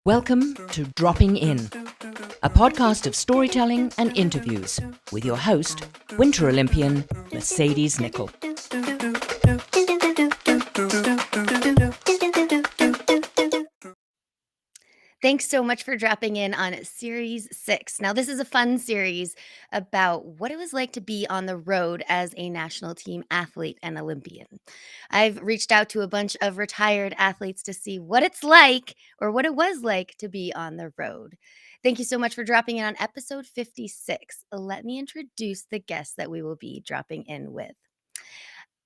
Welcome to Dropping In, a podcast of storytelling and interviews with your host, Winter Olympian Mercedes Nichol. Thanks so much for dropping in on Series 6. Now, this is a fun series about what it was like to be on the road as a national team athlete and Olympian. I've reached out to a bunch of retired athletes to see what it's like or what it was like to be on the road. Thank you so much for dropping in on episode 56. Let me introduce the guests that we will be dropping in with.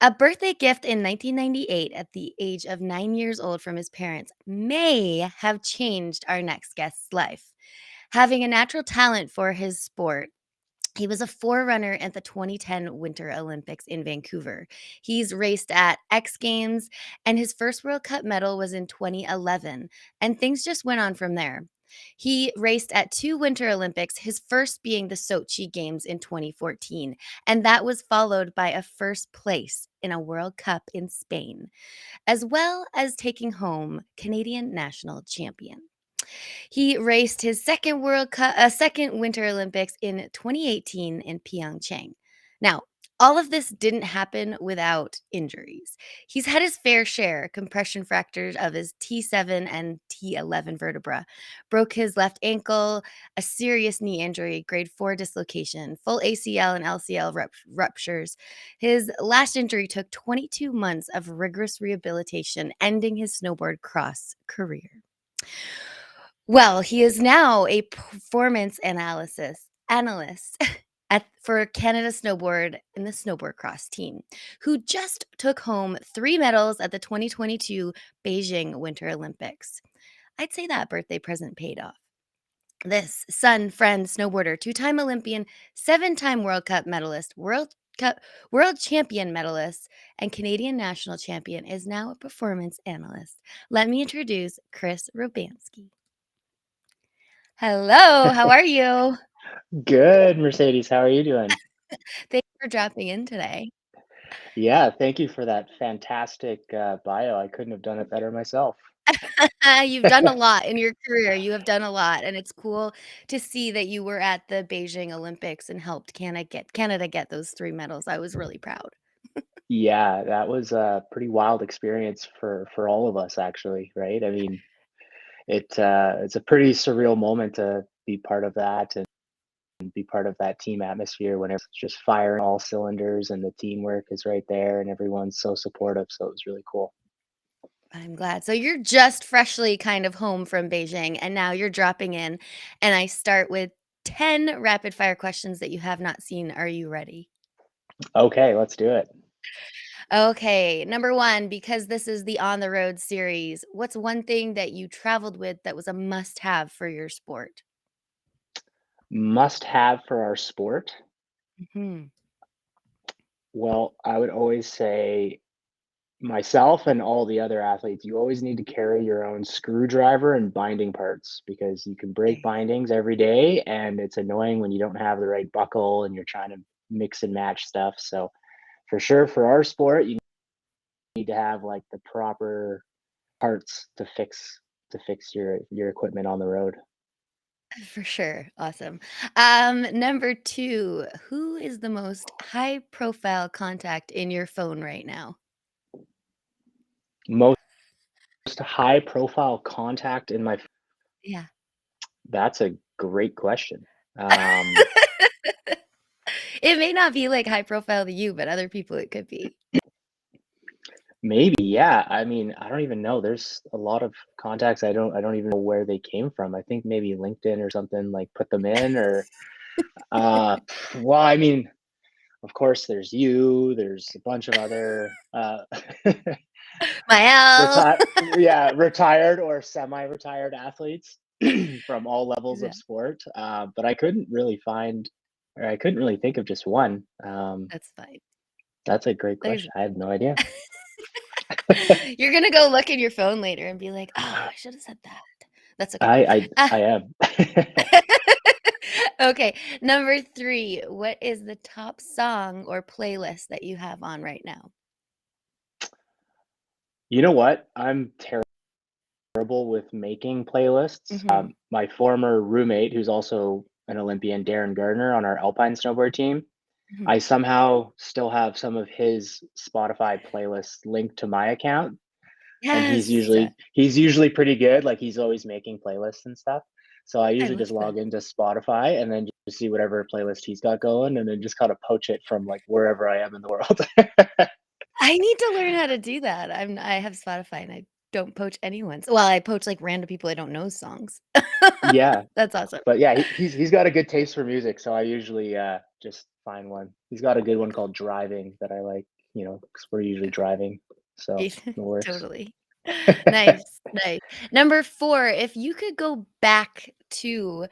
A birthday gift in 1998 at the age of 9 years old from his parents may have changed our next guest's life. Having a natural talent for his sport, he was a forerunner at the 2010 Winter Olympics in Vancouver. He's raced at X Games, and his first World Cup medal was in 2011, and things just went on from there. He raced at 2 Winter Olympics, his first being the Sochi Games in 2014, and that was followed by a first place in a World Cup in Spain, as well as taking home Canadian National Champion. He raced his second Winter Olympics in 2018 in Pyeongchang. Now, all of this didn't happen without injuries. He's had his fair share, compression fractures of his T7 and T11 vertebra, broke his left ankle, a serious knee injury, grade 4 dislocation, full ACL and LCL ruptures. His last injury took 22 months of rigorous rehabilitation, ending his snowboard cross career. Well, he is now a performance analyst for Canada Snowboard in the snowboard cross team, who just took home 3 medals at the 2022 Beijing Winter Olympics. I'd say that birthday present paid off. This son, friend, snowboarder, 2-time Olympian, 7-time World Cup medalist, World champion medalist, and Canadian national champion is now a performance analyst. Let me introduce Chris Robanski. Hello, how are you? Good, Mercedes. How are you doing? Thanks for dropping in today. Yeah, thank you for that fantastic bio. I couldn't have done it better myself. You've done a lot in your career. You have done a lot, and it's cool to see that you were at the Beijing Olympics and helped Canada get those 3 medals. I was really proud. Yeah, that was a pretty wild experience for all of us, actually, right? I mean, it's a pretty surreal moment to be part of that and be part of that team atmosphere when it's just firing all cylinders and the teamwork is right there and everyone's so supportive. So it was really cool. I'm glad. So you're just freshly kind of home from Beijing, and now you're dropping in, and I start with 10 rapid fire questions that you have not seen. Are you ready? Okay, let's do it. Okay, number 1, because this is the On the Road series, what's one thing that you traveled with that was a must-have for your sport? Must have for our sport. Mhm. Well, I would always say myself and all the other athletes, you always need to carry your own screwdriver and binding parts because you can There break you go. bindings every day and it's annoying when you don't have the right buckle and you're trying to mix and match stuff. So for sure for our sport, you need to have like the proper parts to fix your equipment on the road. For sure. Awesome. Number 2, who is the most high profile contact in your phone right now? Most high profile contact in my Yeah. that's a great question. Um It may not be like high profile to you, but other people it could be. Maybe, yeah. I mean, I don't even know. There's a lot of contacts I don't even know where they came from. I think maybe LinkedIn or something like put them in or uh well, I mean, of course there's you, there's a bunch of other Mael. retired or semi-retired athletes from all levels Yeah, of sport. But I couldn't really think of just one. that's fine. That's a great There's question. I had no idea. You're gonna go look in your phone later and be like, "Oh, I should have said that." That's okay. I I Ah. I am. Okay, number 3, what is the top song or playlist that you have on right now? You know what? I'm terrible terrible with making playlists. Mhm. My former roommate, who's also an Olympian, Darren Gardner, on our Alpine snowboard team, Mhm. I somehow still have some of his Spotify playlists linked to my account, and he's Yes. usually he's usually pretty good. Like he's always making playlists and stuff. So I I usually love just that. log into Spotify and then just see whatever playlist he's got going, and then just kind of poach it from like wherever I am in the world. I need to learn how to do that. I have Spotify and I don't poach anyone's. Well, I poach, like, random people I don't know songs. Yeah, That's awesome. but yeah, he's got a good taste for music, so I usually just find one. He's got a good one called "Driving" that I like, because we're usually driving, so it works. Totally. Nice, nice. Number 4, if you could go back to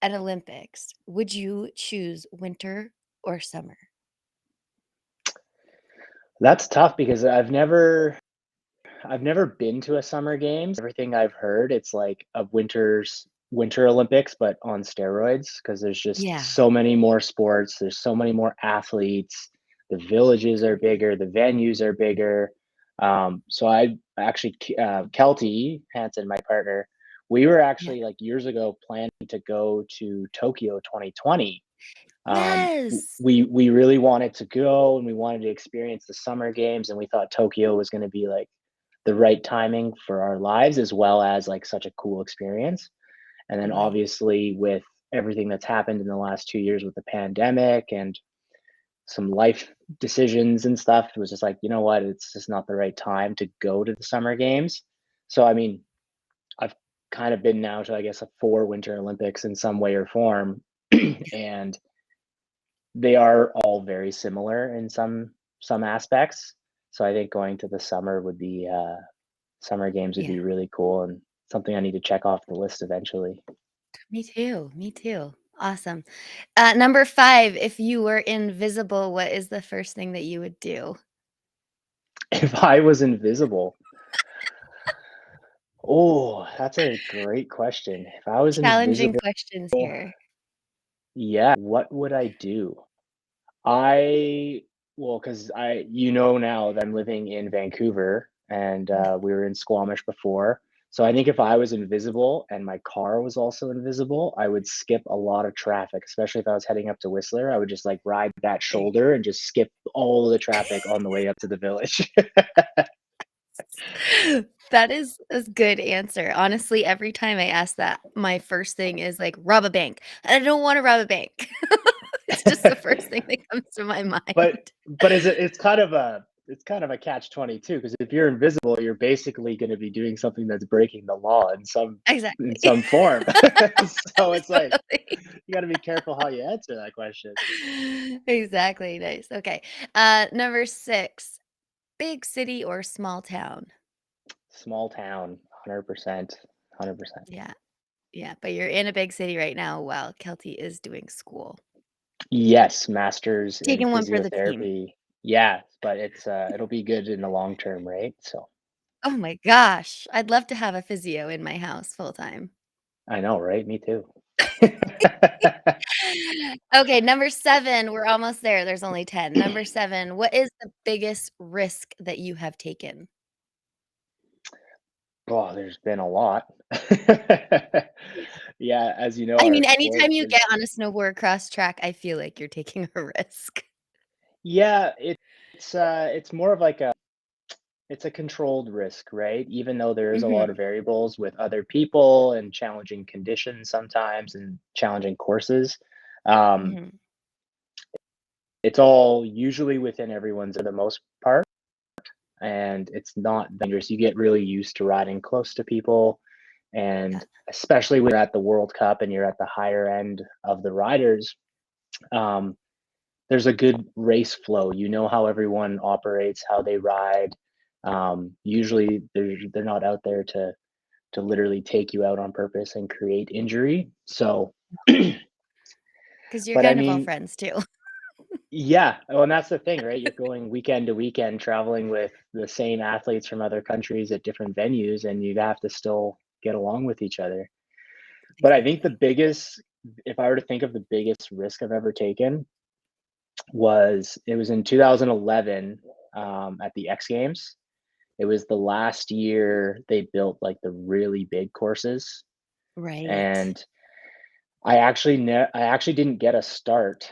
an Olympics, would you choose winter or summer? That's tough because I've never been to a summer games. Everything I've heard, it's like a Winter Olympics, but on steroids because there's just Yeah, so many more sports. There's so many more athletes. The villages are totally. bigger. The venues are bigger. So I actually, Kelty Hansen, my partner, we were Yeah. actually like years ago planning to go to Tokyo 2020. Yes! We really wanted to go and we wanted to experience the summer games, and we thought Tokyo was going to be like the right timing for our lives as well as like such a cool experience. And then Totally. obviously with everything that's happened in the last 2 years with the pandemic and some life decisions and stuff, it was just like, you know what, it's just not the right time to go to the summer games. So I mean, I've kind of been now to, I guess, a 4 Winter Olympics in some way or form. And they are all very similar in some aspects. So I think going to the summer games would Yeah, be really cool and something I need to check off the list eventually. me too, me too. Awesome. Number 5, if you were invisible, what is the first thing that you would do? If I was invisible, oh, that's a great question. If I was Challenging invisible, questions here. yeah, what would I do? I well, because now that I'm living in Vancouver and we were in Squamish before. So I think if I was invisible and my car was also invisible, I would skip a lot of traffic, especially if I was heading up to Whistler. I would just like ride that There you shoulder and just skip all of the traffic on the way up to the village. go. That is a good answer. Honestly, every time I ask that, my first thing is like, "Rob a bank." I don't wanna rob a bank. It's just the first thing that comes to my But mind. but it's kind of a catch-22 because if you're invisible, you're basically gonna be doing something that's breaking the law in Exactly. some form. So it's like, Totally. you gotta be careful how you answer that question. Exactly, nice, okay. Number 6, big city or small town? Small town, 100%, 100%. Yeah, yeah, but you're in a big city right now while Kelty is doing school. Yes, master's in Taking one for the team. physiotherapy. Yeah, but it'll be good in the long term, right? So Oh my gosh, I'd love to have a physio in my house full time. I know, right? Me too. Okay, number 7, we're almost there, there's only 10. Number 7, what is the biggest risk that you have taken? Oh, there's been a lot. Yeah. Yeah, as you know, I our mean, sport anytime you is get on a snowboard cross track, I feel like you're taking a risk. yeah, it's more of like it's a controlled risk, right? Even though there is a lot of Mhm, variables with other people and challenging conditions sometimes and challenging courses. Um, mhm. it's all usually within everyone's for the most part, and it's not dangerous. You get really used to riding close to people, Yeah, and especially when you're at the World Cup and you're at the higher end of the riders, um, there's a good race flow. You know how everyone operates, how they ride. Usually, they're not out there to literally take you out on purpose and create injury. So, because 'cause you're but I kind of all mean, friends too. yeah. Oh, and that's the thing, right? You're going weekend to weekend, traveling with the same athletes from other countries at different venues, and you'd have to still get along with each other. But I think Exactly. if I were to think of the biggest risk I've ever taken, it was in 2011 at the X Games. it was the last year they built like the really big courses, Right. and I actually didn't get a start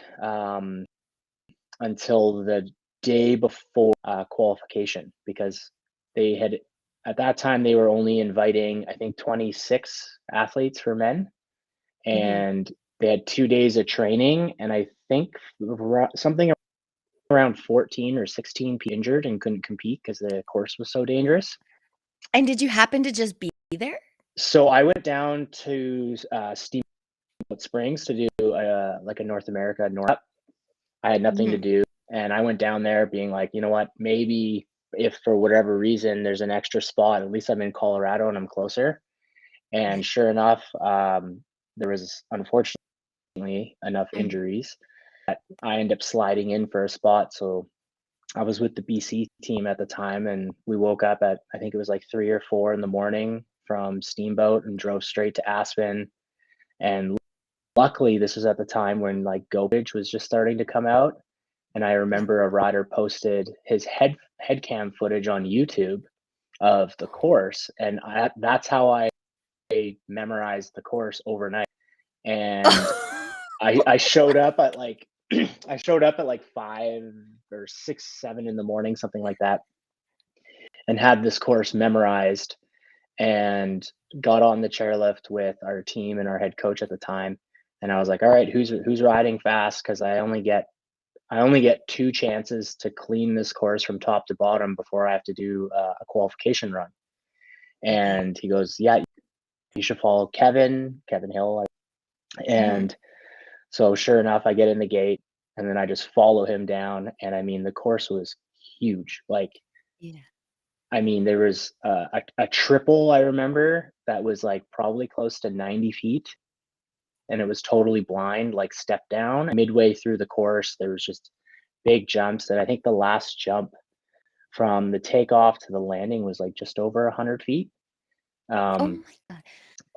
until the day before qualification, because they had at that time they were only inviting, I think, 26 athletes for men, Mhm. and they had 2 days of training, and I think something around 14 or 16 injured and couldn't compete because the course was so dangerous. And did you happen to just be there? So I went down to Steamboat Springs to do like a North America North. I had nothing to Mhm. do, and I went down there being like, you know what, maybe if for whatever reason there's an extra spot, at least I'm in Colorado and I'm closer. And sure enough, there was unfortunately enough Mhm. injuries that I ended up sliding in for a spot. So I was with the BC team at the time, and we woke up at, I think it was like 3 or 4 in the morning from Steamboat and drove straight to Aspen. And luckily, this was at the time when like GoBridge was just starting to come out. And I Yeah. remember a rider posted his head cam footage on YouTube of the course, and that's how I memorized the course overnight. And I showed up at like I showed up at like 5 or 6, 7 in the morning, something like that, and had this course memorized, and got on the chairlift with our team and our head coach at the time. And I was like, all right, who's riding fast? Because I only get 2 chances to clean this course from top to bottom before I have to do a qualification run. Okay. And he goes, yeah, you should follow Kevin Hill. Mhm. And so sure enough, I get in the gate, and then I just follow him down. And I mean, the course was huge. Like, Yeah. I mean, there was a triple I remember that was like probably close to 90 feet, and it was totally blind, like step down. Midway through the course, there was just big jumps. And I think the last jump from the takeoff to the landing was like just over 100 feet. Oh Um, my god.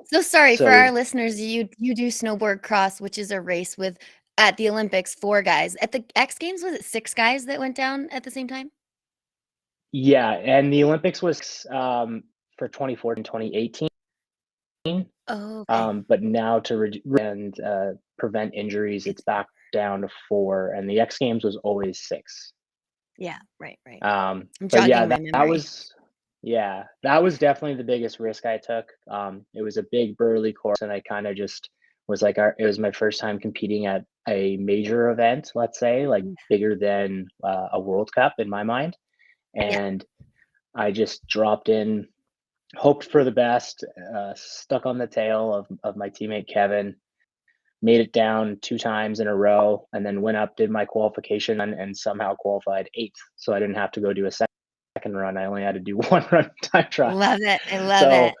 So sorry for our so listeners, you do snowboard cross, which is a race with at the Olympics, 4 guys. At the X Games, was it 6 guys that went down at the same time? yeah, and the Olympics was for 2014, 2018. Oh, okay. But now to and prevent injuries, it's It's back down to 4, and the X Games was always 6. yeah, right, right. I'm But yeah, jogging my that memory. was yeah, that was definitely the biggest risk I took. It was a big burly course, and I kind of just was like, it was my first time competing at a major event, let's say, like Mm, bigger than a World Cup in my mind, yeah. and I just dropped in, hoped for the best, stuck on the tail of my teammate Kevin, made it down 2 times in a row, and then went up, did my qualification, and somehow qualified 8th. So I didn't have to go do a second run. I only had to do one run time trial. Love it, I love So it.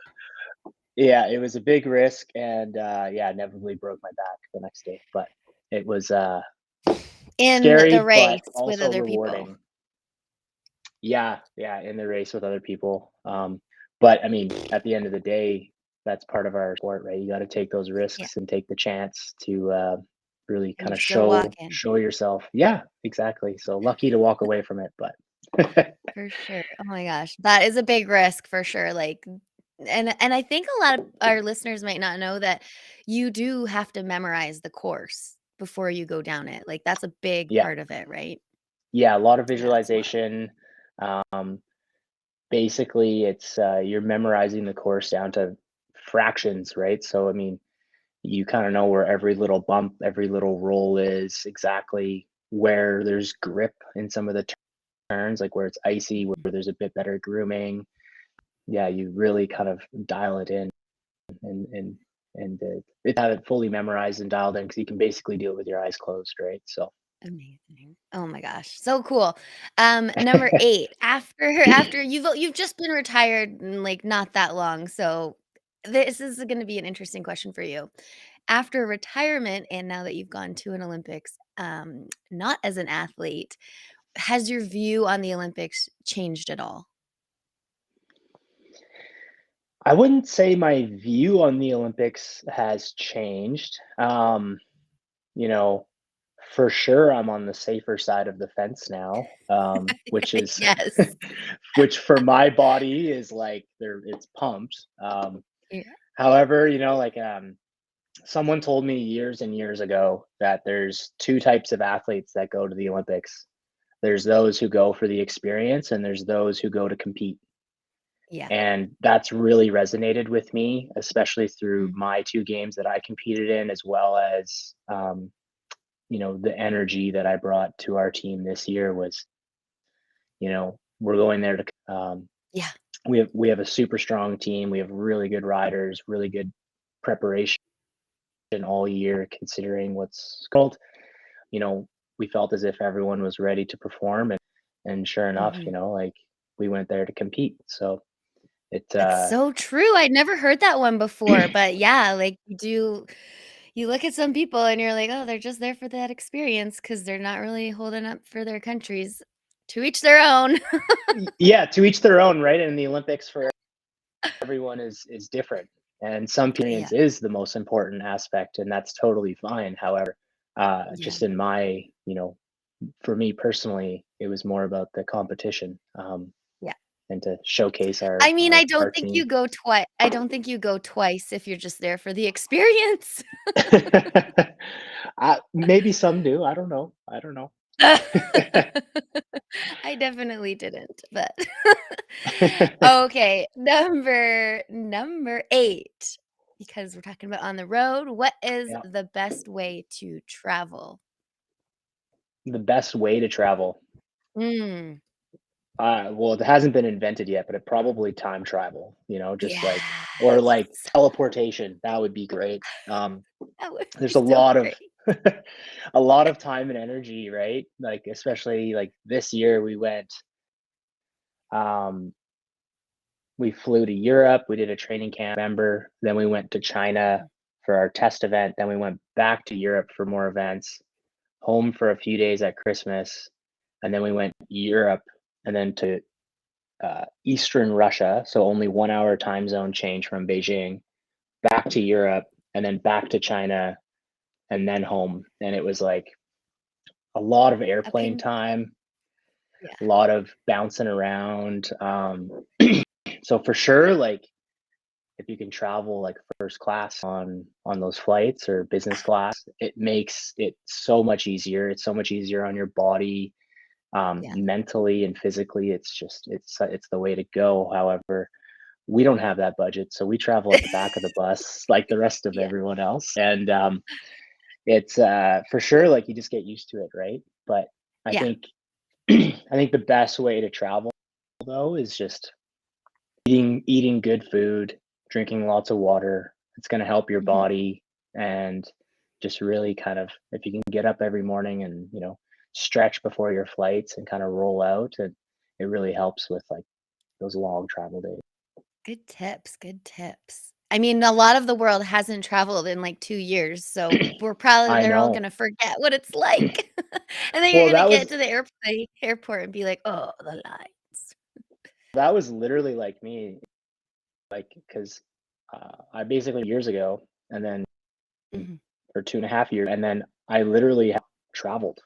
yeah, it was a big risk, and yeah, inevitably broke my back the next day. But it was In the scary, but race with also other people. rewarding. Yeah, yeah, in the race with other people. But I mean, at the end of the day, that's part of our sport, right? You got to take those Yeah, risks and take the chance to really and kind you're of still walking. show yourself. Yeah, exactly. So lucky to walk away from it, but For sure. Oh my gosh, that is a big risk for sure, like, and I think a lot of our listeners might not know that you do have to memorize the course before you go down it, like, that's a big yeah, part of it, right? yeah, a lot of Yeah, it's wild. visualization. Um, Basically, it's you're memorizing the course down to fractions, right? So I mean, you kind of know where every little bump, every little roll is, exactly where there's grip in some of the turns, like where it's icy, where Mhm. there's a bit better grooming. Yeah, you really kind of dial it in, and it have it fully memorized and dialed in, because you can basically do it with your eyes closed, right? So Amazing. Oh my gosh, so cool. Number 8, after you've just been retired, like, not that long, so this is gonna be an interesting question for you. After retirement and now that you've gone to an Olympics, not as an athlete, has your view on the Olympics changed at all? I wouldn't say my view on the Olympics has changed. You know, For sure, I'm on the safer side of the fence now, which is Yes. which for my body is like it's pumped. Yeah. However, someone told me years and years ago that there's two types of athletes that go to the Olympics. There's those who go for the experience, and there's those who go to compete. Yeah. And that's really resonated with me, especially through Mm. my two games that I competed in, as well as the energy that I brought to our team this year was, we're going there to Yeah. we have a super strong team. We have really good riders, really good preparation all year, considering what's called. You know, we felt as if everyone was ready to perform, and sure enough, Mhm. like we went there to compete. So it That's so true. I'd never heard that one before, but yeah, like you look at some people and you're like, "Oh, they're just there for that experience because 'cause they're not really holding up for their countries." To each their own. yeah, to each their own, right? And the Olympics for everyone is different, and some Yeah. experience is the most important aspect, and that's totally fine. However, Yeah. just in my, for me personally, it was more about the competition, Yeah. and to showcase I our mean, our, our team. I don't think you go twice if you're just there for the experience. Maybe some do. I don't know. I don't know. I definitely didn't, but okay, number 8, because we're talking about on the road, what is Yeah, the best way to travel? the best way to travel. Mm, Well, it hasn't been invented yet, but it probably time travel, just like, or yes. like teleportation. That would be great. That would be There's a so lot of great. a lot of time and energy, right? Like, especially like this year um we flew to Europe, we did a training camp, member, then we went to China for our test event, then we went back to Europe for more events, home for a few days at Christmas, and then we went Europe and then to Eastern Russia, so only 1 hour time zone change from Beijing, back to Europe, and then back to China, and then home. And it was like a lot of airplane Okay, time, yeah, a lot of bouncing around. So for sure, like if you can travel like first class on those flights or business class, it makes it so much easier. It's so much easier on your body, yeah. mentally and physically. It's the way to go. However, we don't have that budget, so we travel at the back of the bus like the rest of Yeah, everyone else. And it's for sure like you just get used to it, right? But I yeah, think I think the best way to travel though is just eating good food, drinking lots of water. It's going to help your mhm. body, and just really kind of, if you can get up every morning and stretch before your flights and kind of roll out, it really helps with like those long travel days. Good tips, good tips. I mean, a lot of the world hasn't traveled in, like, 2 years, so I they're all know. gonna forget what it's like. And then you're Well, gonna that get was to the airport and be like, "Oh, the lines." that was literally like me, like because I basically years ago, and then Mhm. or 2.5 years, and then I literally haven't traveled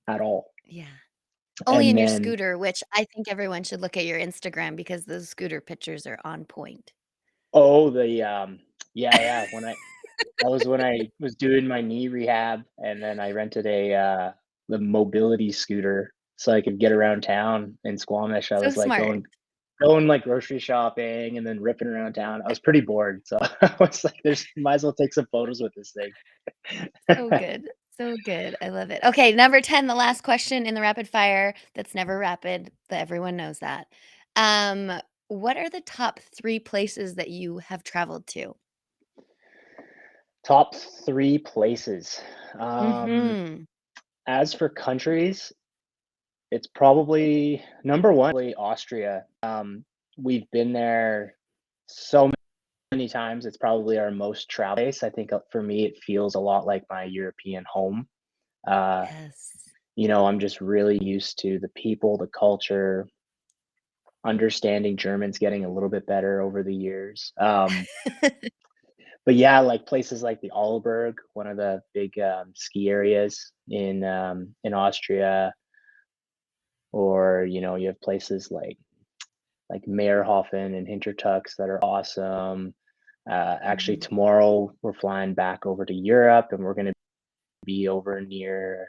at all. Yeah. Only And in your then scooter, which I think everyone should look at your Instagram because those scooter pictures are on point. oh, yeah, that was when I was doing my knee rehab, and then I rented the mobility scooter so I could get around town in Squamish. I So was like smart. going like grocery shopping and then ripping around town. I was pretty bored, so I was like, "There's might as well take some photos with this thing." So good. So good. I love it. Okay, number 10, the last question in the rapid fire that's never rapid, but everyone knows that. Um, what are the top 3 places that you have traveled to? Top 3 places. Um, Mhm. as for countries, it's probably number 1, probably Austria. We've been there so many times. It's probably our most travel base. I think, for me, it feels a lot like my European home. Uh, Yes. I'm just really used to the people, the culture, understanding German's getting a little bit better over the years. but yeah, like places like the Arlberg, one of the big ski areas in Austria, or you have places like Meyerhofen and Hintertux that are awesome. Actually, Mhm. tomorrow we're flying back over to Europe, and we're going to be over near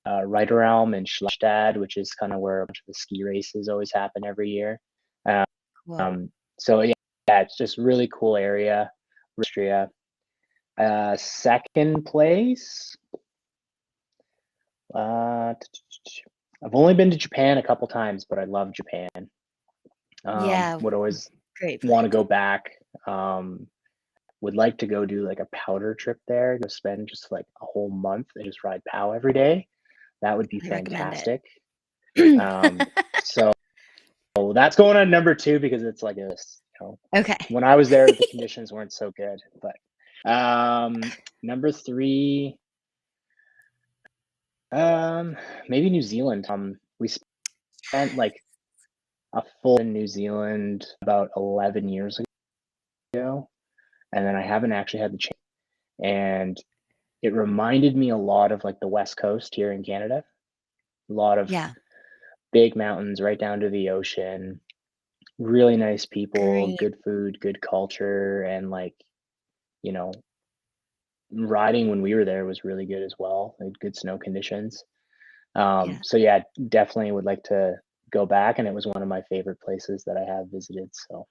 Reiteralm and Schlestadt, which is kind of where a bunch of the ski races always happen every year. Cool. So yeah, it's just really cool area. Austria. Second place. I've only been to Japan a couple times, but I love Japan. Yeah, Would always great want to place. go back. Would like to go do like a powder trip there, go spend just like a whole month and just ride POW every day. That would be I recommend it. fantastic. So that's going on number two because it's like Okay. when I was there, the conditions weren't so good. But number three, maybe New Zealand. We spent like a full in New Zealand about 11 years ago, and then I haven't actually had the chance. And it reminded me a lot of like the West Coast here in Canada. A lot of Yeah, big mountains right down to the ocean, really nice people, great. good food, good culture, and like, you know, riding when we were there was really good as well. They had good snow conditions. Yeah, So yeah, definitely would like to go back, and it was one of my favorite places that I have visited. So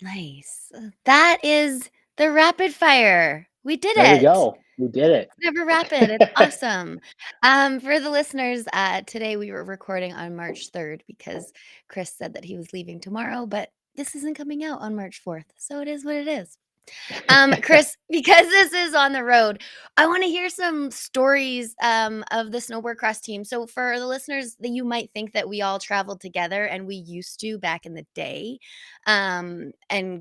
nice. That is the rapid fire. We did there we it. go. We did Never rapid. It's it. awesome. For the listeners, today we were recording on March 3rd because Chris said that he was leaving tomorrow, but this isn't coming out on March 4th. So it is what it is. Chris, because this is on the road, I want to hear some stories of the snowboard cross team. So, for the listeners that you might think that we all traveled together, and we used to back in the day, and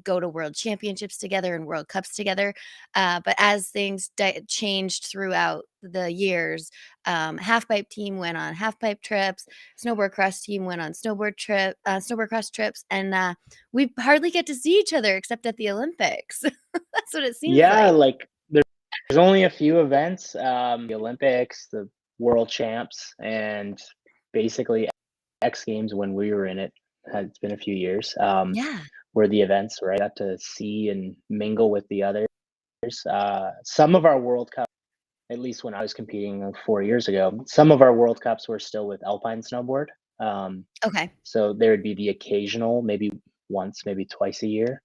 go to world championships together and world cups together. But as things changed throughout the years, half pipe team went on half pipe trips, snowboard cross team went on snowboard cross trips, and we hardly get to see each other except at the Olympics. That's what it seems Yeah, like. like there's only a few events, the Olympics, the World Champs, and basically X Games when we were in it. It's been a few years. Yeah. Were the events where I got to see and mingle with the others. Some of our World Cup, at least when I was competing 4 years ago, some of our World Cups were still with alpine snowboard. Um, Okay. so there would be the occasional, maybe once, maybe twice a year,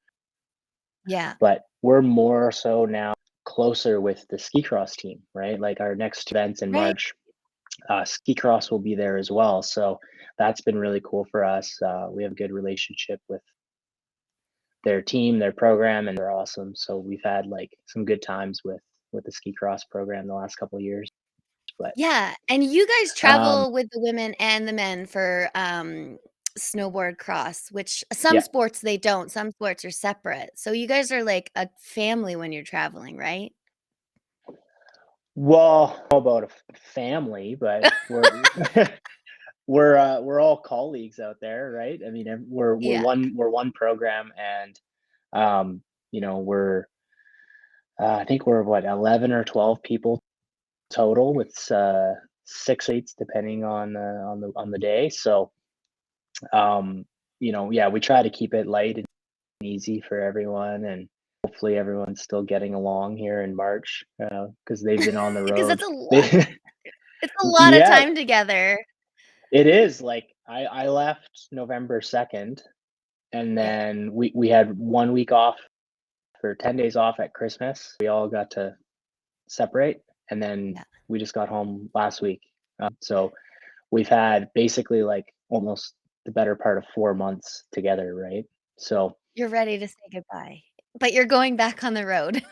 Yeah. but we're more so now closer with the ski cross team, right? Like our next events in Right. March, ski cross will be there as well. So that's been really cool for us. We have a good relationship with their team, their program, and they're awesome. So we've had like some good times with the ski cross program the last couple of years. But Yeah, and you guys um, travel with the women and the men for, snowboard cross, which some yeah, sports they don't, some sports are separate. So you guys are like a family when you're traveling, right? well, how about a family, but we're all colleagues out there, right? I mean, Yeah, we're one program, and um, we're I think we're what 11 or 12 people total with 6 8 depending on the day. So yeah, we try to keep it light and easy for everyone, and hopefully everyone's still getting along here in March because they've been on the because road. it's a lot They, it's a lot of yeah, time together. it is. Like I left November 2nd, and Yeah, then we had 1 week off for 10 days off at Christmas. We all got to separate, and then yeah. we just got home last week. So we've had basically like almost the better part of 4 months together, right? So You're ready to say goodbye, but you're going back on the road.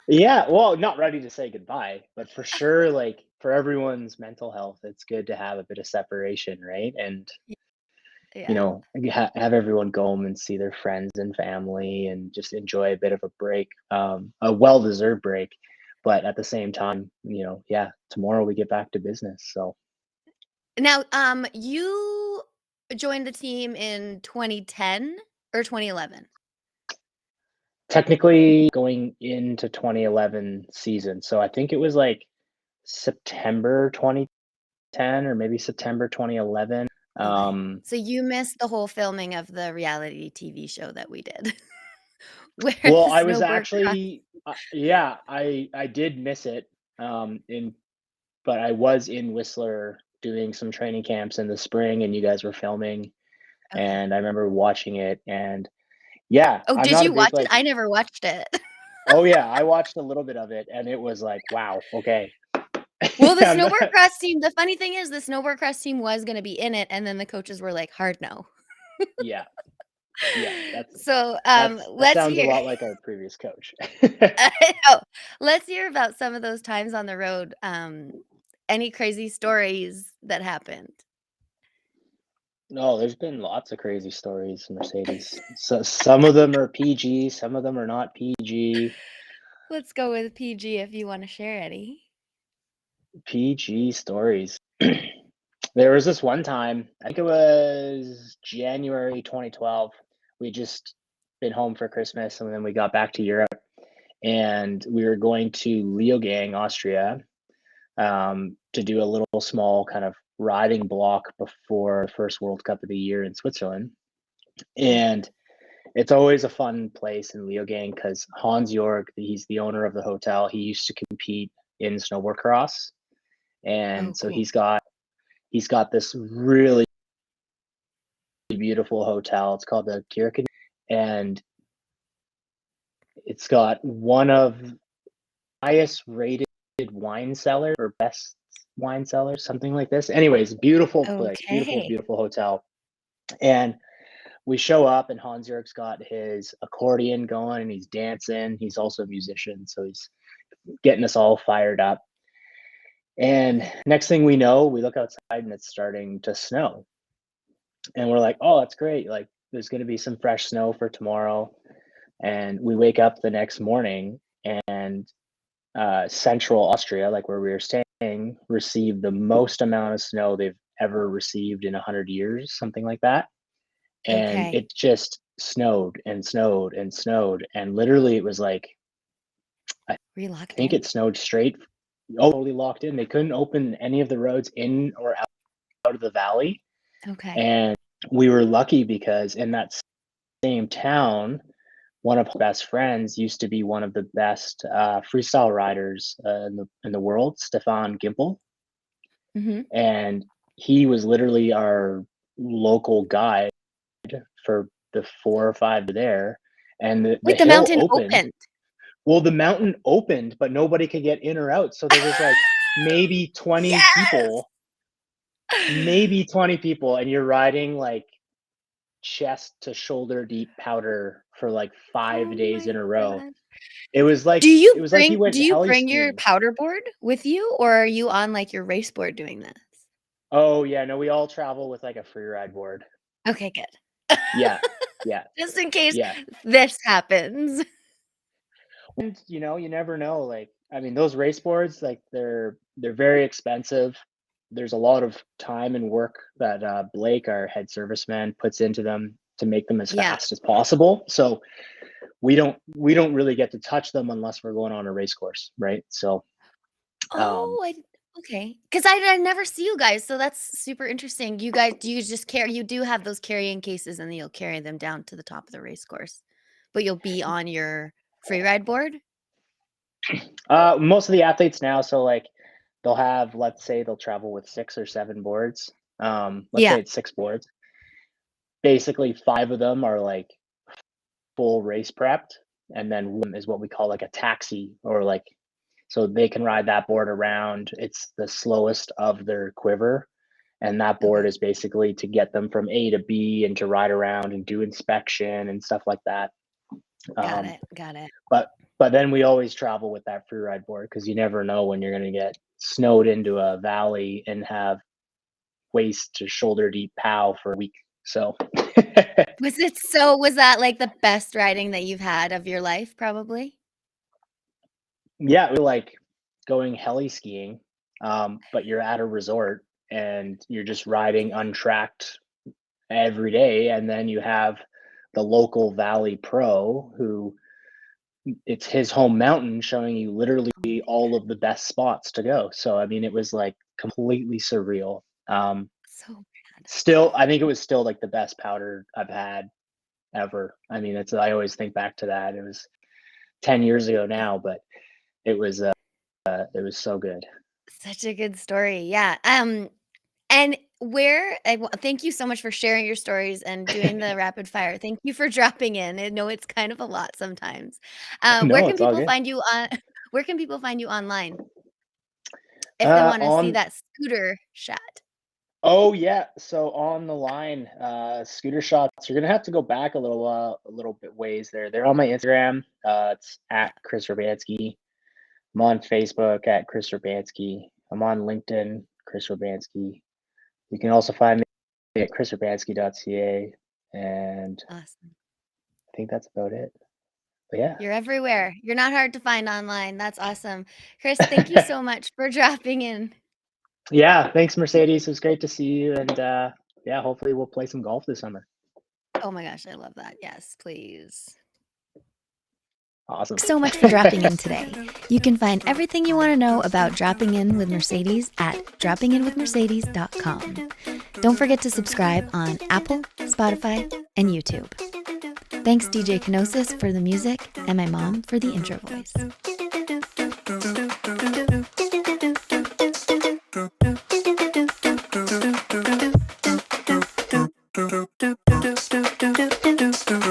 yeah, well, not ready to say goodbye, but for sure, like for everyone's mental health, it's good to have a bit of separation, right? And Yeah. have everyone go home and see their friends and family and just enjoy a bit of a break, a well-deserved break. But at the same time, yeah, tomorrow we get back to business. So Now, you joined the team in 2010 or 2011? technically going into 2011 season. So I think it was like September 2010 or maybe September 2011. Okay. So you missed the whole filming of the reality TV show that we did where Well, the I was snowboard cross. actually, yeah, I did miss it. In But I was in Whistler doing some training camps in the spring, and you guys were filming, Okay. and I remember watching it. And yeah, Oh, I'm did not a you watch big it? like. I never watched it. Oh yeah, I watched a little bit of it, and it was like, wow, okay. Well, the I'm snowboard not- cross team, the funny thing is the snowboard cross team was gonna be in it, and then the coaches were like, "Hard no." yeah, yeah, So, that let's sounds a hear lot like our previous coach. I know. Let's hear about some of those times on the road, any crazy stories that happened? No, there's been lots of crazy stories, Mercedes. So some of them are PG, some of them are not PG. Let's go with PG if you wanna share any. PG stories. There was this one time, I think it was January 2012. We just been home for Christmas and then we got back to Europe and we were going to Leogang, Austria, to do a little small kind of riding block before the first World Cup of the year in Switzerland. Okay. And it's always a fun place in Leogang because Hans Jorg, he's the owner of the hotel. He used to compete in snowboard cross, Oh, and so cool. he's got this really beautiful hotel. It's called the Kirchen, and it's got one of highest rated wine cellar or best wine cellar, something like this. Anyways, beautiful place, beautiful, Okay. beautiful hotel. And we show up, and Hans Jörg's got his accordion going, and he's dancing. He's also a musician, so he's getting us all fired up. And Okay. next thing we know, we look outside, and it's starting to snow. And we're like, "Oh, that's great! Like, there's going to be some fresh snow for tomorrow." And we wake up the next morning, and Central Austria, like where we were staying, received the most amount of snow they've ever received in 100 years, something like that. And Okay. it just snowed and snowed and snowed. And literally, it was like, I Were you locked think in? it snowed straight, totally locked in. They couldn't open any of the roads in or out of the valley. Okay. And we were lucky because in that same town, one of our best friends used to be one of the best freestyle riders in the world, Stefan Gimpel, Mhm. and he was literally our local guide for the 4 or 5 there. And the Wait, the hill mountain opened. opened? Well, the mountain opened, but nobody could get in or out. So there was like maybe 20 Yes! people, maybe 20 people, and you're riding like chest to shoulder deep powder for like Oh 5 days my in a row. god. It was like it was like you Do went you heli bring your skiing. powder board with you, or are you on, like, your race board doing this? Oh yeah, no, we all travel with like a free ride board. Okay, good. Yeah, yeah, Just in case yeah. this happens. And you never know. Like, I mean, those race boards, like they're very expensive. There's a lot of time and work that Blake, our head serviceman, puts into them to make them as Yeah. fast as possible. So we don't really get to touch them unless we're going on a race course, right? So um, Oh, okay. 'Cause I never see you guys, so that's super interesting. Do you just carry you do have those carrying cases, and then you'll carry them down to the top of the race course, but you'll be on your free ride board? most of the athletes now, so like they'll have, let's say they'll travel with 6 or 7 boards. Let's Yeah. say it's 6 boards. Basically, 5 of them are like full race prepped, and then one is what we call like a taxi, or like so they can ride that board around. It's the slowest of their quiver, and that board Okay. is basically to get them from A to B and to ride around and do inspection and stuff like that. Got Um, it, got it. but then we always travel with that free ride board because you never know when you're going to get snowed into a valley and have waist to shoulder deep pow for a week. So Was that, like, the best riding that you've had of your life, probably? yeah, we like going heli skiing, but you're at a resort and you're just riding untracked every day. And then you have the local Valley Pro who it's his home mountain showing you literally Oh my all God. of the best spots to go. So I mean, it was like completely surreal. So bad. Still, I think it was still like the best powder I've had ever. I mean, it's I always think back to that. It was 10 years ago Yeah. now, but it was so good. Such a good story. Yeah. And thank you so much for sharing your stories and doing the rapid fire. Thank you for dropping in. I know it's kind of a lot sometimes. Where No, can it's all people good. find you on where can people find you online if they wanna see On that scooter shot? Oh yeah, so on the line, scooter shots. You're gonna have to go back a little bit ways there. They're on my Instagram. It's Yeah. at Chris Robanske. I'm on Facebook at Chris Robanske. I'm on LinkedIn, Chris Robanske. You can also find me at chrisrobanske.ca, and Awesome. I think that's about it. But yeah. You're everywhere. You're not hard to find online. That's awesome. Chris, thank you so much for dropping in. Yeah, thanks, Mercedes. It was great to see you, and yeah, hopefully we'll play some golf this summer. Oh my gosh, I love that. Yes, please. Awesome. So much for dropping in today. You can find everything you want to know about dropping in with Mercedes at droppinginwithmercedes.com. Don't forget to subscribe on Apple, Spotify, and YouTube. Thanks DJ Kenosis for the music and my mom for the intro voice.